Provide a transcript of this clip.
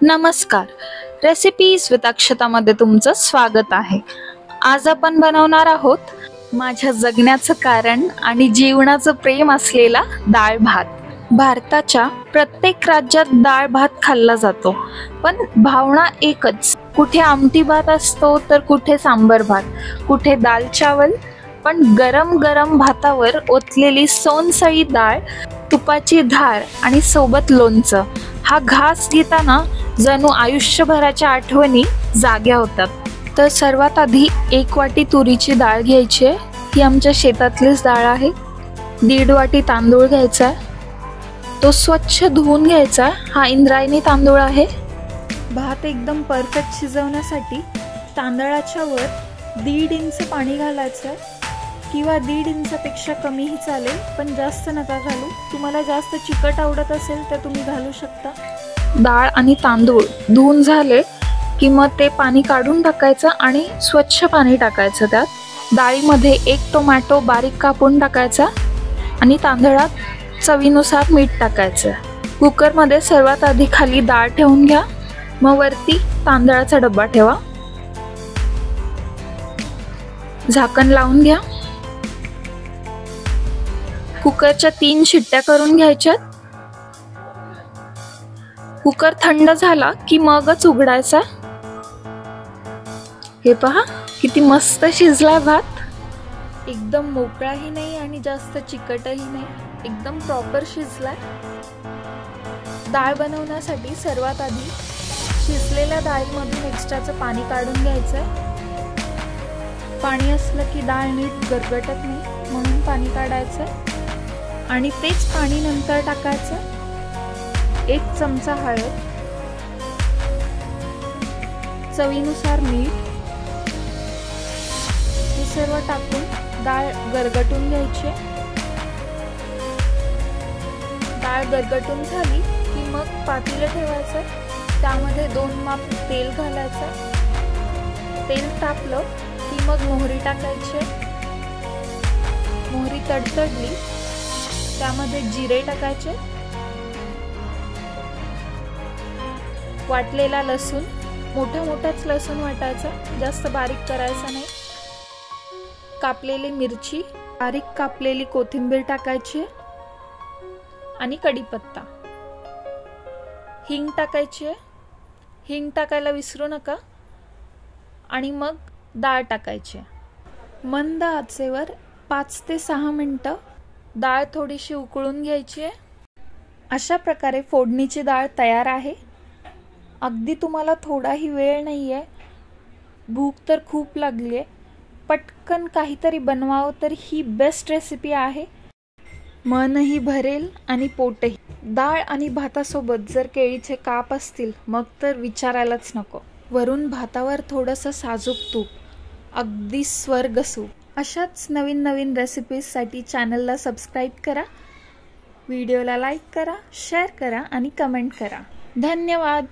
नमस्कार, recipes with अक्षतामध्ये तुमचं स्वागत आहे। आज आपण बनवणार आहोत माझ्या जगण्याचं कारण आणि जीवनाचं प्रेम असलेला डाळ भात। भारताच्या प्रत्येक राज्यात डाळ भात खाल्ला जातो, पण भावना एकच। कुठे आमटी भात असतो तर कुठे सांबर भात, कुठे दाल चावल, पण गरम गरम भातावर ओतलेली सोनसळी डाळ, तुपाची धार आणि सोबत लोणचं, हा घास घेताना जणू आयुष्यभराच्या आठवणी जाग्या होतात। तर सर्वात आधी 1 वाटी तुरीची डाळ घ्यायची आहे, ही आमच्या शेतातलीच डाळ आहे। 1.5 वाटी तांदूळ घ्यायचा आहे, तो स्वच्छ धुवून घ्यायचा। हा इंद्रायणी तांदूळ आहे। भात एकदम परफेक्ट शिजवण्यासाठी तांदळाच्या वर 1.5 इंच पाणी घालायचं किंवा 1.5 इंचापेक्षा कमीही चालेल, पण जास्त नका घालू। तुम्हाला जास्त चिकट आवडत असेल तर तुम्ही घालू शकता। डाळ आणि तांदूळ धुवून झाले की मग ते पाणी काढून टाकायचं आणि स्वच्छ पाणी टाकायचं। त्यात डाळीमध्ये 1 टोमॅटो बारीक कापून टाकायचा आणि तांदळात चवीनुसार मीठ टाकायचं। कुकरमध्ये सर्वात आधी खाली डाळ ठेवून घ्या, मग वरती तांदळाचा डब्बा ठेवा, झाकण लावून घ्या। कुकरच्या 3 शिट्ट्या करून घ्यायच्या। कुकर थंड झाला की मगच उघडायचा। हे पहा किती मस्त शिजला भात, एकदम मोकळाही नाही आणि जास्त चिकटही नाही, एकदम प्रॉपर शिजलाय। डाळ बनवण्यासाठी सर्वात आधी शिजलेल्या डाळीमधून एक्स्ट्राचं पाणी काढून घ्यायचंय। पाणी असलं की डाळ नीट गरगटत नाही, म्हणून पाणी काढायचं आणि तेच पाणी नंतर टाकायचं। 1 चमचा हळद, चवीनुसार मीठ, हे सर्व टाकून डाळ गरगटून घ्यायची। डाळ गरगटून झाली की मग पातेलं ठेवायचं, त्यामध्ये 2 माप तेल घालायचं। तेल तापलं की मग मोहरी टाकायची। मोहरी तडतडली त्यामध्ये जिरे टाकायचे, वाटलेला लसूण, मोठाच लसूण वाटायचा, जास्त बारीक करायचा नाही। कापलेली मिरची, बारीक कापलेली कोथिंबीर टाकायची आणि कढीपत्ता, हिंग टाकायची। हिंग टाकायला विसरू नका आणि मग डाळ टाकायची। मंद आचेवर 5 ते 6 मिनिटं डाळ थोडीशी उकळून घ्यायची। अशा प्रकारे फोडणीची डाळ तयार आहे। अगदी तुम्हाला थोडाही वेळ नाहीये, भूक तर खूप लागली आहे, पटकन काहीतरी बनवावं तर ही बेस्ट रेसिपी आहे। मनही भरेल आणि पोटही। डाळ आणि भातासोबत जर केळीचे काप असतील मग तर विचारायलाच नको। वरून भातावर थोडंसं साजूक तूप, अगदी स्वर्ग सुख। अशाच नवीन रेसिपीजसाठी चॅनलला सबस्क्राईब करा, व्हिडिओला लाईक करा, शेअर करा आणि कमेंट करा। धन्यवाद।